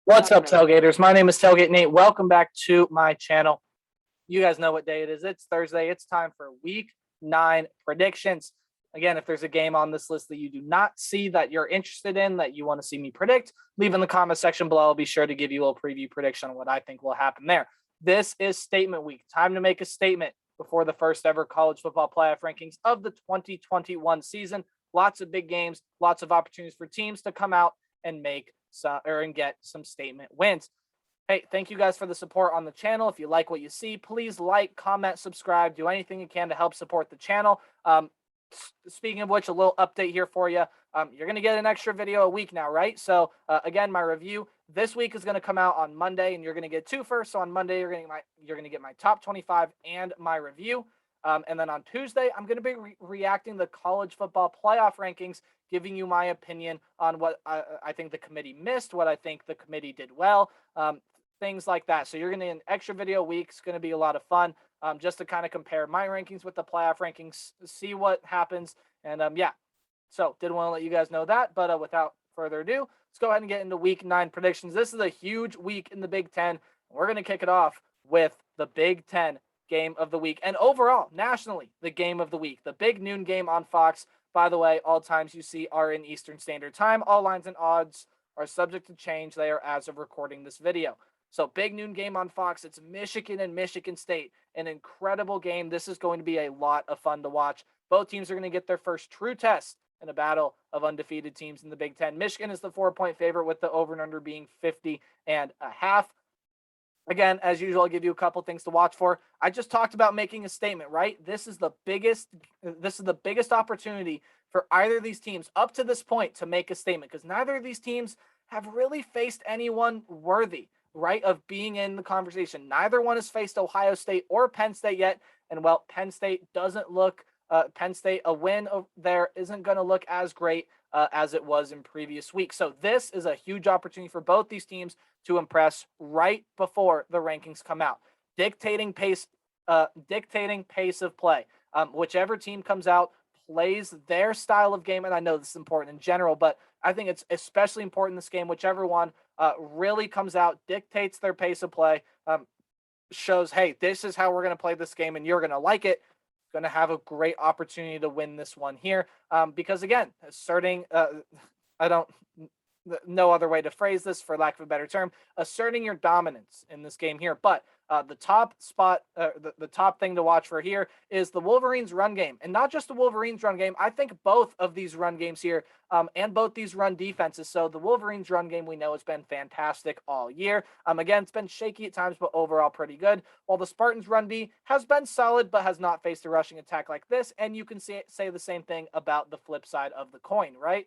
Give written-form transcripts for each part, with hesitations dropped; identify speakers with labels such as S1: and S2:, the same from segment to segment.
S1: What's up, Tailgaters? My name is Tailgate Nate. Welcome back to my channel. You guys know what day it is. It's Thursday. It's time for Week 9 predictions. Again, if there's a game on this list that you do not see that you're interested in, that you want to see me predict, leave in the comment section below. I'll be sure to give you a little preview prediction on what I think will happen there. This is statement week. Time to make a statement before the first ever college football playoff rankings of the 2021 season. Lots of big games, lots of opportunities for teams to come out and make and get some statement wins. Hey, thank you guys for the support on the channel. If you like what you see, please like, comment, subscribe, do anything you can to help support the channel. Speaking of which, a little update here for you. You're going to get an extra video a week now, right? So again, my review this week is going to come out on Monday, and you're going to get two first. So on Monday, you're going to get my top 25 and my review. And then on Tuesday, I'm going to be reacting to the college football playoff rankings, giving you my opinion on what I think the committee missed, what I think the committee did well, things like that. So you're going to get an extra video a week. It's going to be a lot of fun, just to kind of compare my rankings with the playoff rankings, see what happens. And yeah, so did want to let you guys know that. But without further ado, let's go ahead and get into Week 9 predictions. This is a huge week in the Big Ten. We're going to kick it off with the Big Ten game of the week, and overall, nationally, the game of the week. The big noon game on Fox. By the way, all times you see are in Eastern Standard Time. All lines and odds are subject to change. They are as of recording this video. So big noon game on Fox. It's Michigan and Michigan State. An incredible game. This is going to be a lot of fun to watch. Both teams are going to get their first true test in a battle of undefeated teams in the Big Ten. Michigan is the 4-point favorite, with the over and under being 50.5. Again, as usual, I'll give you a couple things to watch for. I just talked about making a statement, right? This is the biggest opportunity for either of these teams up to this point to make a statement, because neither of these teams have really faced anyone worthy, right, of being in the conversation. Neither one has faced Ohio State or Penn State yet. And well, Penn State, a win there isn't going to look as great as it was in previous weeks. So this is a huge opportunity for both these teams to impress right before the rankings come out, dictating pace of play. Whichever team comes out plays their style of game, and I know this is important in general, but I think it's especially important in this game. Whichever one really comes out, dictates their pace of play, shows, hey, this is how we're going to play this game, and you're going to like it. Going to have a great opportunity to win this one here, because again, asserting no other way to phrase this, for lack of a better term, asserting your dominance in this game here. But the top thing to watch for here is the Wolverines' run game, and not just the Wolverines' run game. I think both of these run games here, and both these run defenses. So the Wolverines' run game, we know it's been fantastic all year. Again, it's been shaky at times, but overall pretty good. While the Spartans' run D has been solid, but has not faced a rushing attack like this. And you can say the same thing about the flip side of the coin, right?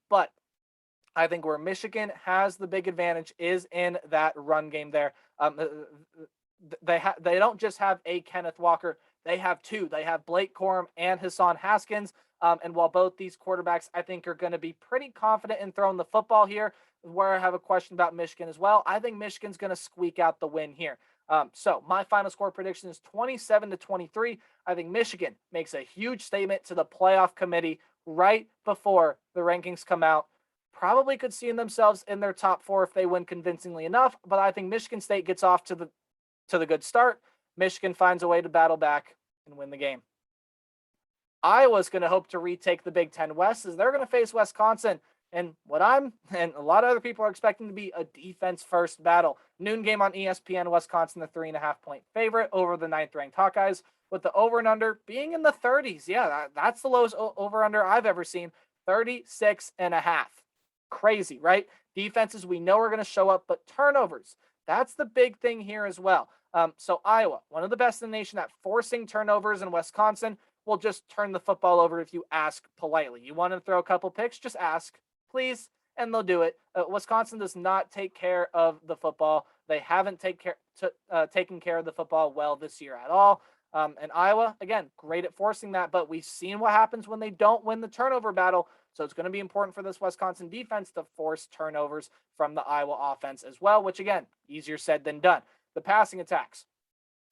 S1: But I think where Michigan has the big advantage is in that run game there. They don't just have a Kenneth Walker. They have two. They have Blake Corum and Hassan Haskins. And while both these quarterbacks, I think, are going to be pretty confident in throwing the football here, where I have a question about Michigan as well, I think Michigan's going to squeak out the win here. So my final score prediction is 27-23. I think Michigan makes a huge statement to the playoff committee right before the rankings come out. Probably could see themselves in their top 4 if they win convincingly enough, but I think Michigan State gets off to the good start. Michigan finds a way to battle back and win the game. Iowa's going to hope to retake the Big Ten West, as they're going to face Wisconsin, and and a lot of other people are expecting to be a defense-first battle. Noon game on ESPN. Wisconsin, the 3.5-point favorite over the 9th-ranked Hawkeyes, with the over and under being in the 30s. Yeah, that's the lowest over-under I've ever seen. 36.5. Crazy, right? Defenses we know are going to show up, but turnovers, that's the big thing here as well. So Iowa, one of the best in the nation at forcing turnovers, and Wisconsin will just turn the football over if you ask politely. You want to throw a couple picks, just ask, please, and they'll do it. Wisconsin does not take care of the football. They haven't taken care of the football well this year at all. And Iowa, again, great at forcing that, but we've seen what happens when they don't win the turnover battle. So it's going to be important for this Wisconsin defense to force turnovers from the Iowa offense as well, which, again, easier said than done. The passing attacks.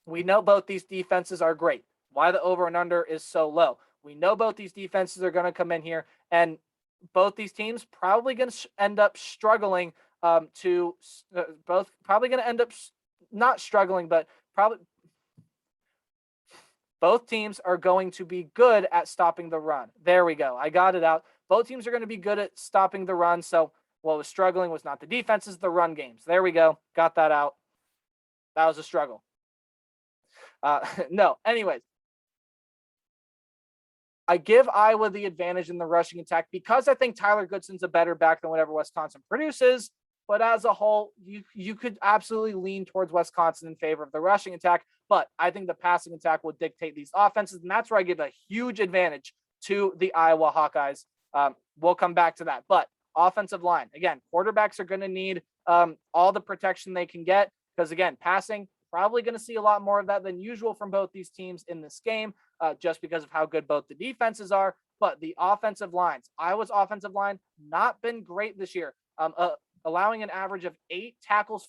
S1: We know both these defenses are great. Why the over and under is so low. We know both these defenses are going to come in here, and both these teams probably going to end up struggling to both probably going to end up not struggling, but probably both teams are going to be good at stopping the run. There we go. I got it out. Both teams are going to be good at stopping the run. So what was struggling was not the defenses, the run games. There we go. Got that out. That was a struggle. No, anyways. I give Iowa the advantage in the rushing attack because I think Tyler Goodson's a better back than whatever Wisconsin produces. But as a whole, you could absolutely lean towards Wisconsin in favor of the rushing attack. But I think the passing attack will dictate these offenses. And that's where I give a huge advantage to the Iowa Hawkeyes. We'll come back to that. But offensive line, again, quarterbacks are going to need all the protection they can get because, again, passing, probably going to see a lot more of that than usual from both these teams in this game, just because of how good both the defenses are. But the offensive lines, Iowa's offensive line, not been great this year, allowing an average of 8 tackles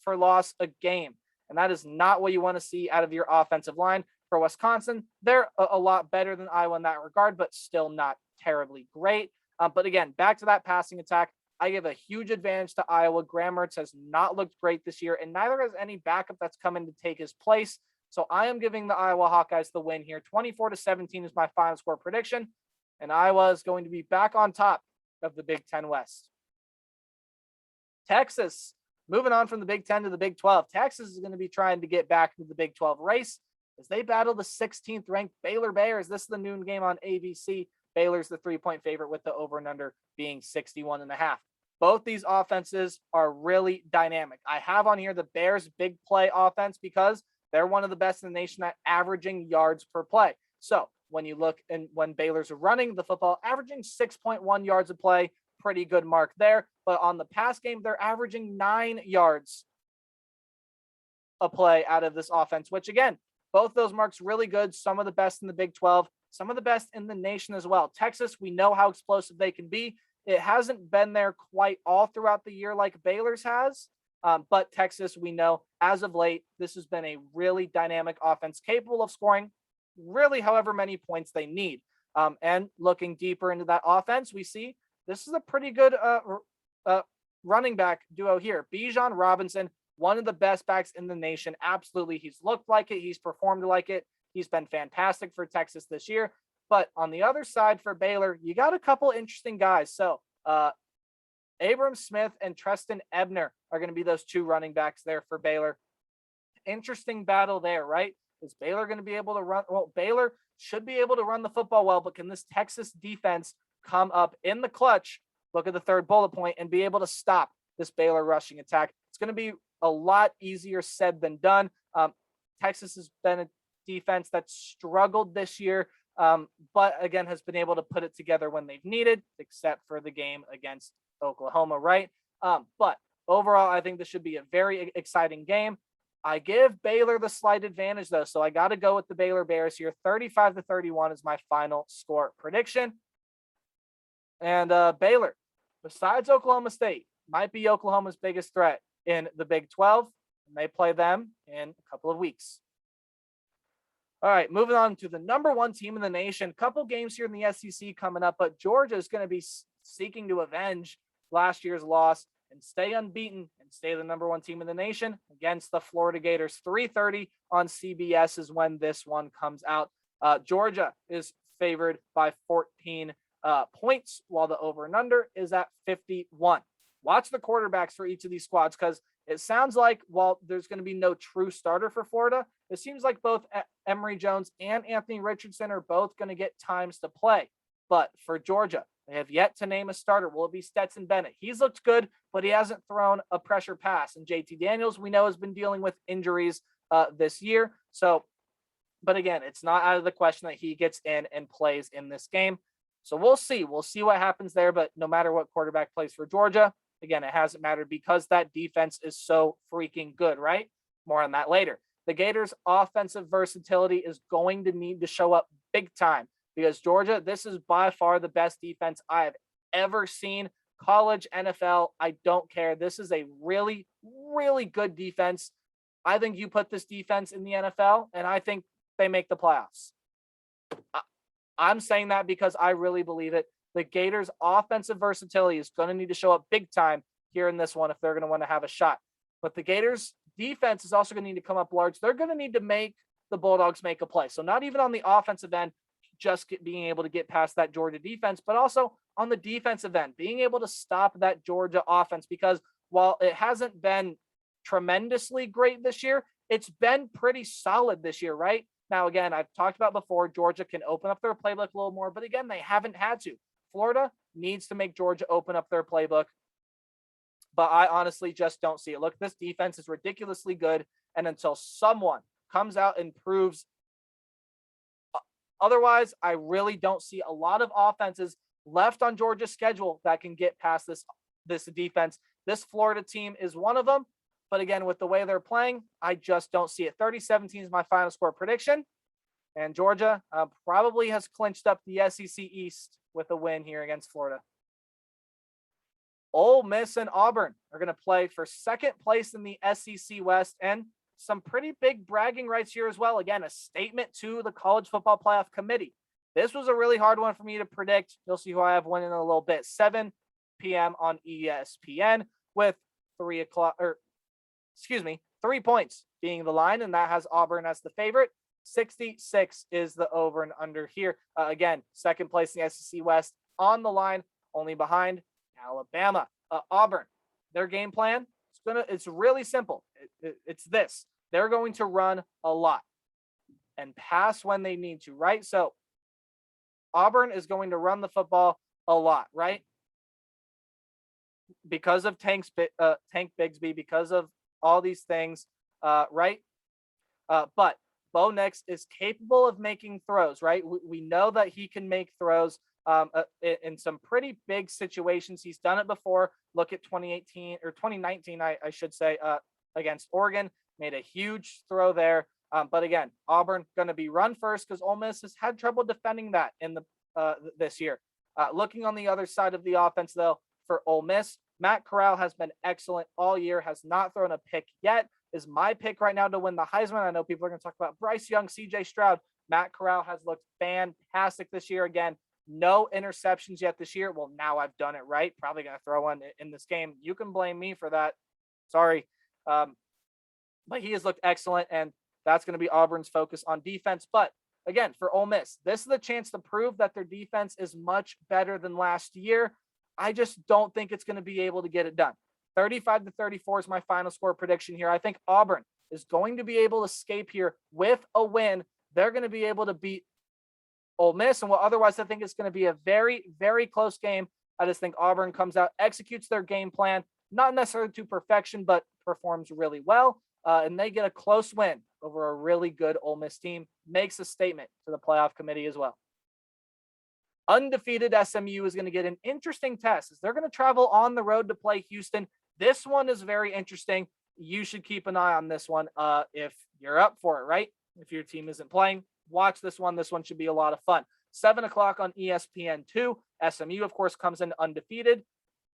S1: for loss a game. And that is not what you want to see out of your offensive line. For Wisconsin, they're a lot better than Iowa in that regard, but still not terribly great. But again, back to that passing attack, I give a huge advantage to Iowa. Graham Mertz has not looked great this year, and neither has any backup that's come in to take his place. So I am giving the Iowa Hawkeyes the win here. 24-17 is my final score prediction, and Iowa is going to be back on top of the Big Ten West. Texas, moving on from the Big Ten to the Big 12. Texas is going to be trying to get back into the Big 12 race as they battle the 16th ranked Baylor Bears. This is the noon game on ABC. Baylor's the 3-point favorite with the over and under being 61.5. Both these offenses are really dynamic. I have on here the Bears' big play offense because they're one of the best in the nation at averaging yards per play. So when you look and when Baylor's running the football, averaging 6.1 yards a play, pretty good mark there. But on the pass game, they're averaging 9 yards a play out of this offense, which again, both those marks really good. Some of the best in the Big 12, some of the best in the nation as well. Texas, we know how explosive they can be. It hasn't been there quite all throughout the year like Baylor's has. But Texas, we know as of late, this has been a really dynamic offense capable of scoring really however many points they need. And looking deeper into that offense, we see this is a pretty good running back duo here. Bijan Robinson, one of the best backs in the nation. Absolutely. He's looked like it. He's performed like it. He's been fantastic for Texas this year. But on the other side for Baylor, you got a couple interesting guys. So Abram Smith and Treston Ebner are going to be those two running backs there for Baylor. Interesting battle there, right? Is Baylor going to be able to run? Well, Baylor should be able to run the football well, but can this Texas defense come up in the clutch, look at the third bullet point, and be able to stop this Baylor rushing attack? It's going to be a lot easier said than done. Texas has been a defense that struggled this year, but again, has been able to put it together when they've needed, except for the game against Oklahoma, right? But overall, I think this should be a very exciting game. I give Baylor the slight advantage, though, so I got to go with the Baylor Bears here. 35-31 is my final score prediction. And Baylor, besides Oklahoma State, might be Oklahoma's biggest threat in the Big 12. And they play them in a couple of weeks. All right, moving on to the number one team in the nation. Couple games here in the SEC coming up, but Georgia is going to be seeking to avenge last year's loss and stay unbeaten and stay the number one team in the nation against the Florida Gators. 3:30 on CBS is when this one comes out. Georgia is favored by 14 points, while the over and under is at 51. Watch the quarterbacks for each of these squads because it sounds like while there's going to be no true starter for Florida, it seems like both Emory Jones and Anthony Richardson are both going to get times to play. But for Georgia, they have yet to name a starter. Will it be Stetson Bennett? He's looked good, but he hasn't thrown a pressure pass. And JT Daniels, we know, has been dealing with injuries this year. So, but again, it's not out of the question that he gets in and plays in this game. So we'll see. We'll see what happens there. But no matter what quarterback plays for Georgia, again, it hasn't mattered because that defense is so freaking good, right? More on that later. The Gators' offensive versatility is going to need to show up big time because Georgia, this is by far the best defense I have ever seen. College, NFL, I don't care. This is a really, really good defense. I think you put this defense in the NFL, and I think they make the playoffs. I'm saying that because I really believe it. The Gators' offensive versatility is going to need to show up big time here in this one if they're going to want to have a shot. But the Gators defense is also going to need to come up large. They're going to need to make the Bulldogs make a play. So not even on the offensive end, just being able to get past that Georgia defense, but also on the defensive end, being able to stop that Georgia offense, because while it hasn't been tremendously great this year, it's been pretty solid this year, right? Now, again, I've talked about before, Georgia can open up their playbook a little more, but again, they haven't had to. Florida needs to make Georgia open up their playbook, but I honestly just don't see it. Look, this defense is ridiculously good, and until someone comes out and proves otherwise, I really don't see a lot of offenses left on Georgia's schedule that can get past this defense. This Florida team is one of them. But again, with the way they're playing, I just don't see it. 30-17 is my final score prediction. And Georgia probably has clinched up the SEC East with a win here against Florida. Ole Miss and Auburn are going to play for second place in the SEC West, and some pretty big bragging rights here as well. Again, a statement to the College Football Playoff Committee. This was a really hard one for me to predict. You'll see who I have winning in a little bit. 7 p.m. on ESPN with 3 points being the line, and that has Auburn as the favorite. 66 is the over and under here. Again, second place in the SEC West on the line, only behind Alabama. Auburn, their game plan, it's really simple. It's this. They're going to run a lot and pass when they need to, right? So Auburn is going to run the football a lot, right? Because of Tank Bigsby, because of all these things, right? But Bo Nix is capable of making throws, right? We know that he can make throws in some pretty big situations. He's done it before. Look at 2019, I should say, against Oregon. Made a huge throw there. But again, Auburn going to be run first because Ole Miss has had trouble defending that in this year. Looking on the other side of the offense, though, for Ole Miss, Matt Corral has been excellent all year, has not thrown a pick yet, is my pick right now to win the Heisman. I know people are going to talk about Bryce Young, CJ Stroud. Matt Corral has looked fantastic this year. Again, no interceptions yet this year. Well, now I've done it right. Probably going to throw one in this game. You can blame me for that. Sorry. But he has looked excellent, and that's going to be Auburn's focus on defense. But again, for Ole Miss, this is the chance to prove that their defense is much better than last year. I just don't think it's going to be able to get it done. 35-34 is my final score prediction here. I think Auburn is going to be able to escape here with a win. They're going to be able to beat Ole Miss, and what otherwise I think is going to be a very, very close game. I just think Auburn comes out, executes their game plan, not necessarily to perfection, but performs really well, and they get a close win over a really good Ole Miss team. Makes a statement to the playoff committee as well. Undefeated SMU is going to get an interesting test as they're going to travel on the road to play Houston. This one is very interesting. You should keep an eye on this one if you're up for it, right? If your team isn't playing, watch this one. This one should be a lot of fun. 7 o'clock on ESPN2. SMU, of course, comes in undefeated.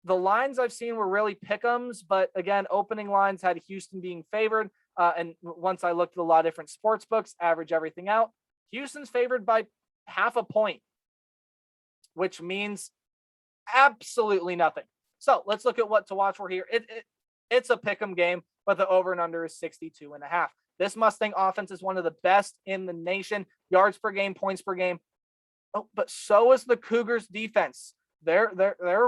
S1: The lines I've seen were really pick'ems, but again, opening lines had Houston being favored. And once I looked at a lot of different sports books, average everything out, Houston's favored by half a point, which means absolutely nothing. So let's look at what to watch for here. It's a pick'em game, but the over and under is 62.5. This Mustang offense is one of the best in the nation. Yards per game, points per game. Oh, but so is the Cougars defense. They're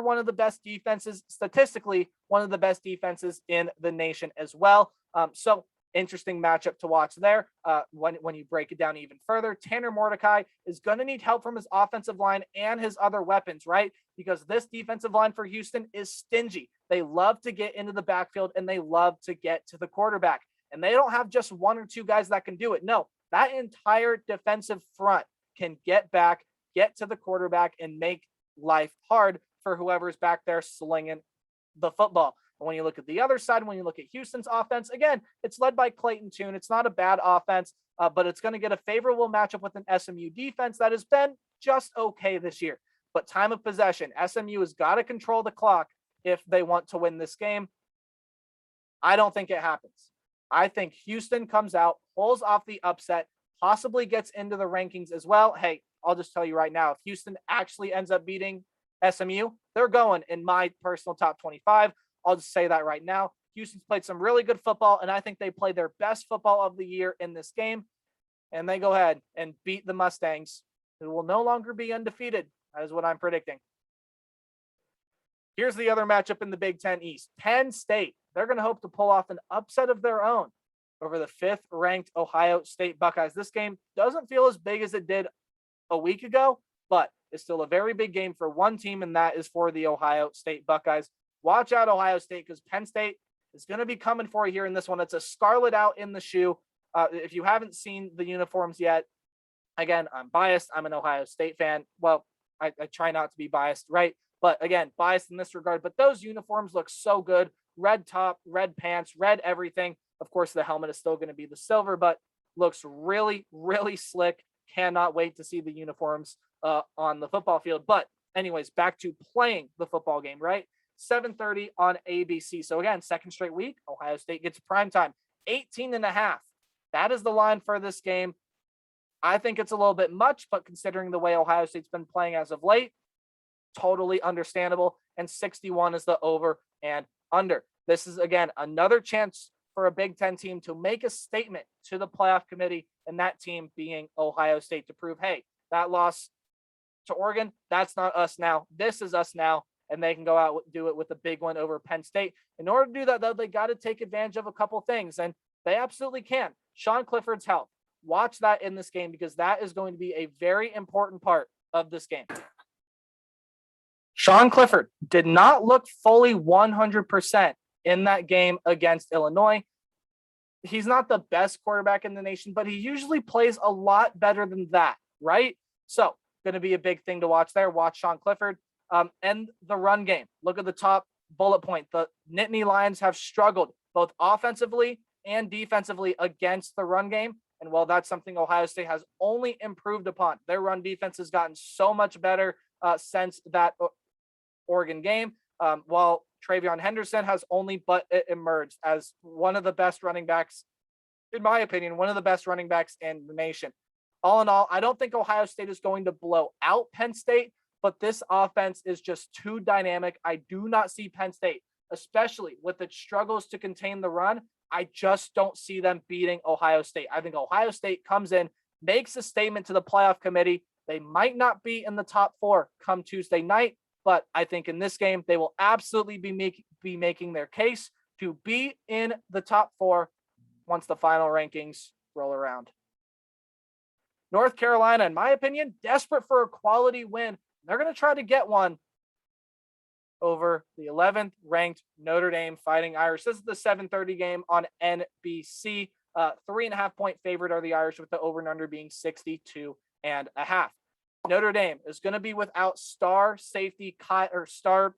S1: one of the best defenses, statistically, one of the best defenses in the nation as well. So interesting matchup to watch there. When you break it down even further, Tanner Mordecai is going to need help from his offensive line and his other weapons, right? Because this defensive line for Houston is stingy. They love to get into the backfield and they love to get to the quarterback. And they don't have just one or two guys that can do it. No, that entire defensive front can get back, get to the quarterback, and make life hard for whoever's back there slinging the football. And when you look at the other side, when you look at Houston's offense, again, it's led by Clayton Tune. It's not a bad offense, but it's going to get a favorable matchup with an SMU defense that has been just okay this year. But time of possession, SMU has got to control the clock if they want to win this game. I don't think it happens. I think Houston comes out, pulls off the upset, possibly gets into the rankings as well. Hey, I'll just tell you right now, if Houston actually ends up beating SMU, they're going in my personal top 25. I'll just say that right now. Houston's played some really good football, and I think they played their best football of the year in this game. And they go ahead and beat the Mustangs, who will no longer be undefeated. That is what I'm predicting. Here's the other matchup in the Big Ten East. Penn State. They're going to hope to pull off an upset of their own over the 5th-ranked Ohio State Buckeyes. This game doesn't feel as big as it did a week ago, but it's still a very big game for one team, and that is for the Ohio State Buckeyes. Watch out, Ohio State, because Penn State is going to be coming for you here in this one. It's a scarlet out in the shoe. If you haven't seen the uniforms yet, again, I'm biased. I'm an Ohio State fan. Well, I try not to be biased, right? But again, biased in this regard. But those uniforms look so good. Red top, red pants, red everything. Of course, the helmet is still going to be the silver, but looks really, really slick. Cannot wait to see the uniforms on the football field. But anyways, back to playing the football game, right? 7:30 on ABC. So again, second straight week, Ohio State gets primetime. 18.5. That is the line for this game. I think it's a little bit much, but considering the way Ohio State's been playing as of late, totally understandable. And 61 is the over and under. This is, again, another chance for a Big Ten team to make a statement to the playoff committee, and that team being Ohio State, to prove, hey, that loss to Oregon, that's not us now. This is us now. And they can go out and do it with a big one over Penn State. In order to do that, though, they got to take advantage of a couple things, and they absolutely can. Sean Clifford's health. Watch that in this game, because that is going to be a very important part of this game. Sean Clifford did not look fully 100% in that game against Illinois. He's not the best quarterback in the nation, but he usually plays a lot better than that, right? So, going to be a big thing to watch there. Watch Sean Clifford. And the run game. Look at the top bullet point. The Nittany Lions have struggled both offensively and defensively against the run game. And while that's something Ohio State has only improved upon, their run defense has gotten so much better since that Oregon game, while Travion Henderson has only but emerged as one of the best running backs, in my opinion, one of the best running backs in the nation. All in all, I don't think Ohio State is going to blow out Penn State, but this offense is just too dynamic. I do not see Penn State, especially with its struggles to contain the run. I just don't see them beating Ohio State. I think Ohio State comes in, makes a statement to the playoff committee. They might not be in the top 4 come Tuesday night, but I think in this game, they will absolutely be making their case to be in the top 4 once the final rankings roll around. North Carolina, in my opinion, desperate for a quality win. They're going to try to get one over the 11th ranked Notre Dame Fighting Irish. This is the 7:30 game on NBC. 3.5 point favorite are the Irish, with the over and under being 62.5. Notre Dame is going to be without star safety or star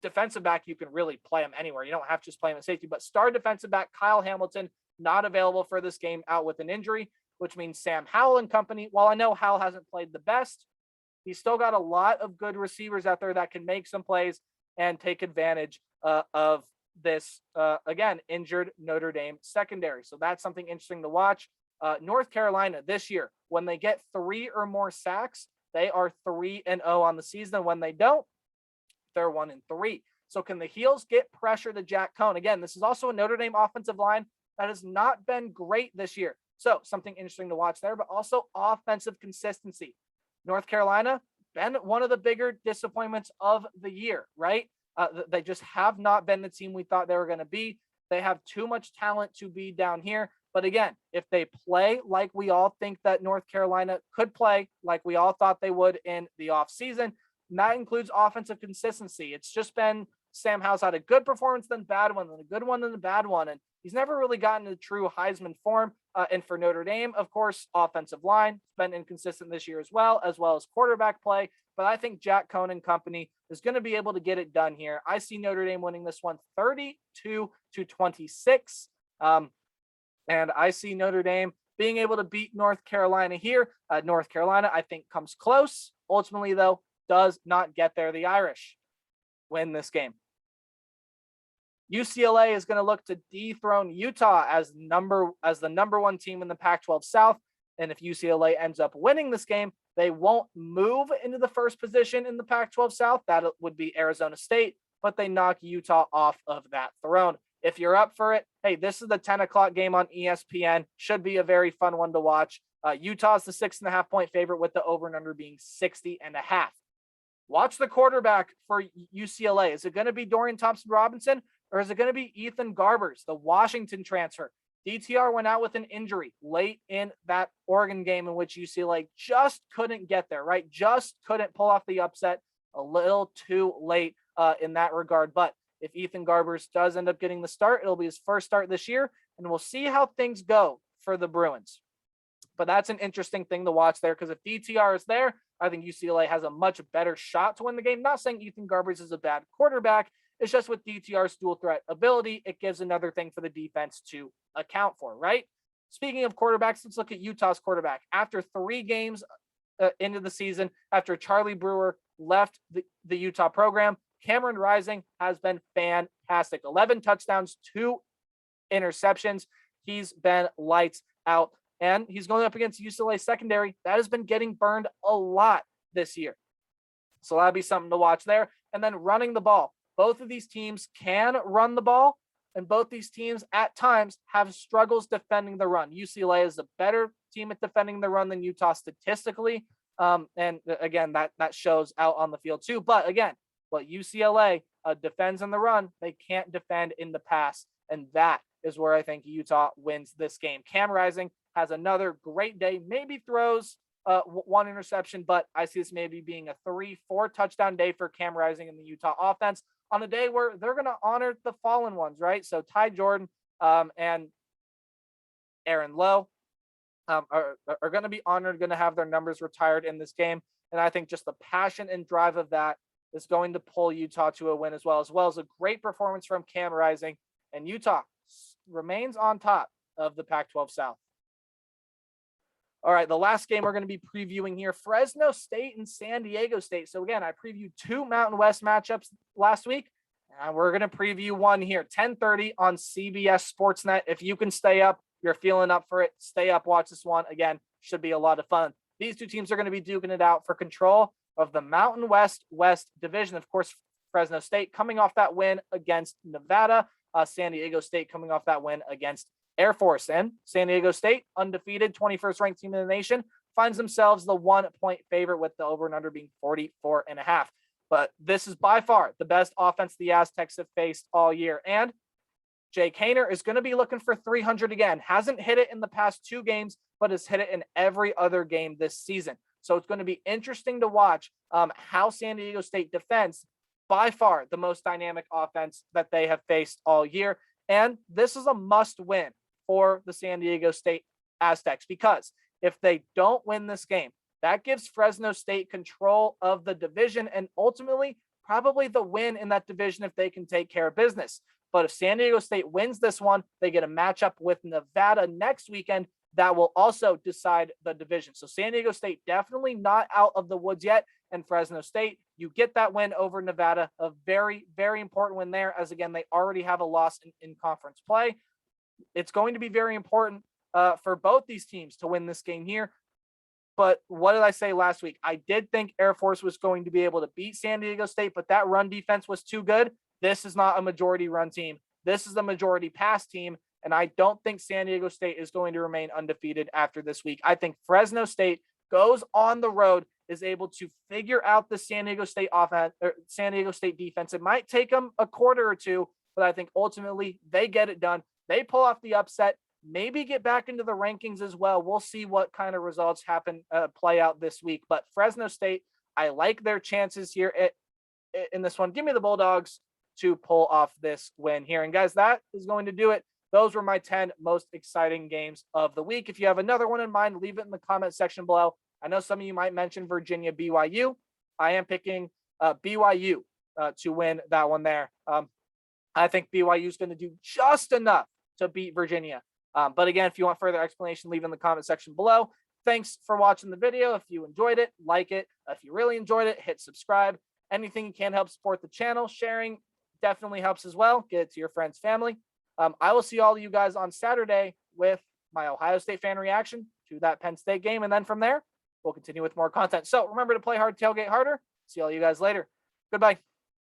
S1: defensive back. You can really play him anywhere. You don't have to just play him at safety, but star defensive back Kyle Hamilton not available for this game, out with an injury, which means Sam Howell and company. While I know Howell hasn't played the best, he's still got a lot of good receivers out there that can make some plays and take advantage of this, again, injured Notre Dame secondary. So that's something interesting to watch. North Carolina this year, when they get 3 or more sacks, they are 3-0 on the season. When they don't, they're 1-3. So can the Heels get pressure to Jack Cohn? Again, this is also a Notre Dame offensive line that has not been great this year. So something interesting to watch there, but also offensive consistency. North Carolina, been one of the bigger disappointments of the year, right? They just have not been the team we thought they were going to be. They have too much talent to be down here. But again, if they play like we all think that North Carolina could play, like we all thought they would in the offseason, and that includes offensive consistency. It's just been Sam Howell's had a good performance, then bad one, then a good one, then a bad one. And he's never really gotten to true Heisman form. And for Notre Dame, of course, offensive line has been inconsistent this year as well as quarterback play. But I think Jack Cohn and company is going to be able to get it done here. I see Notre Dame winning this one 32-26. And I see Notre Dame being able to beat North Carolina here. North Carolina, I think, comes close. Ultimately, though, does not get there. The Irish win this game. UCLA is going to look to dethrone Utah as the number 1 team in the Pac-12 South. And if UCLA ends up winning this game, they won't move into the first position in the Pac-12 South. That would be Arizona State. but they knock Utah off of that throne. If you're up for it, hey, this is the 10 o'clock game on ESPN. Should be a very fun one to watch. Utah's the 6.5-point favorite with the over and under being 60.5. Watch the quarterback for UCLA. Is it going to be Dorian Thompson-Robinson or is it going to be Ethan Garbers, the Washington transfer? DTR went out with an injury late in that Oregon game in which UCLA just couldn't get there, right? Just couldn't pull off the upset. A little too late in that regard. But if Ethan Garbers does end up getting the start, it'll be his first start this year, and we'll see how things go for the Bruins. But that's an interesting thing to watch there, because if DTR is there, I think UCLA has a much better shot to win the game. Not saying Ethan Garbers is a bad quarterback. It's just with DTR's dual threat ability, it gives another thing for the defense to account for, right? Speaking of quarterbacks, let's look at Utah's quarterback. After 3 games into the season, after Charlie Brewer left the Utah program, Cameron Rising has been fantastic. 11 touchdowns, 2 interceptions. He's been lights out. And he's going up against UCLA secondary that has been getting burned a lot this year. So that'll be something to watch there. And then running the ball. Both of these teams can run the ball, and both these teams at times have struggles defending the run. UCLA is a better team at defending the run than Utah statistically. And again, that shows out on the field too. But again, what UCLA defends in the run, they can't defend in the pass. And that is where I think Utah wins this game. Cam Rising has another great day, maybe throws 1 interception, but I see this maybe being a 3-4 touchdown day for Cam Rising and the Utah offense on a day where they're going to honor the fallen ones, right? So Ty Jordan and Aaron Lowe are going to be honored, going to have their numbers retired in this game. And I think just the passion and drive of that is going to pull Utah to a win as well as a great performance from Cam Rising, and Utah remains on top of the Pac-12 South. All right, the last game we're going to be previewing here, Fresno State and San Diego State. So again, I previewed 2 Mountain West matchups last week, and we're going to preview one here, 10:30 on CBS Sportsnet. If you can stay up, you're feeling up for it, stay up, watch this one. Again, should be a lot of fun. These 2 teams are going to be duking it out for control of the Mountain West Division. Of course, Fresno State coming off that win against Nevada, San Diego State coming off that win against Air Force. And San Diego State, undefeated, 21st ranked team in the nation, finds themselves the 1-point favorite with the over and under being 44.5. But this is by far the best offense the Aztecs have faced all year. And Jake Haener is going to be looking for 300 again. Hasn't hit it in the past 2 games, but has hit it in every other game this season. So it's going to be interesting to watch how San Diego State defends by far the most dynamic offense that they have faced all year. And this is a must win for the San Diego State Aztecs, because if they don't win this game, that gives Fresno State control of the division and ultimately probably the win in that division if they can take care of business. But if San Diego State wins this one, they get a matchup with Nevada next weekend that will also decide the division. So San Diego State definitely not out of the woods yet. And Fresno State, you get that win over Nevada, a very, very important win there, as again, they already have a loss in conference play. It's going to be very important for both these teams to win this game here. But what did I say last week? I did think Air Force was going to be able to beat San Diego State, but that run defense was too good. This is not a majority run team. This is a majority pass team. And I don't think San Diego State is going to remain undefeated after this week. I think Fresno State goes on the road, is able to figure out the San Diego State offense or San Diego State defense. It might take them a quarter or 2, but I think ultimately they get it done. They pull off the upset, maybe get back into the rankings as well. We'll see what kind of results play out this week. But Fresno State, I like their chances here in this one. Give me the Bulldogs to pull off this win here. And guys, that is going to do it. Those were my 10 most exciting games of the week. If you have another one in mind, leave it in the comment section below. I know some of you might mention Virginia BYU. I am picking BYU to win that one there. I think BYU is going to do just enough to beat Virginia. But again, if you want further explanation, leave in the comment section below. Thanks for watching the video. If you enjoyed it, like it. If you really enjoyed it, hit subscribe. Anything you can help support the channel, sharing definitely helps as well. Get it to your friends, family. I will see all of you guys on Saturday with my Ohio State fan reaction to that Penn State game. And then from there, we'll continue with more content. So remember to play hard, tailgate harder. See all you guys later. Goodbye.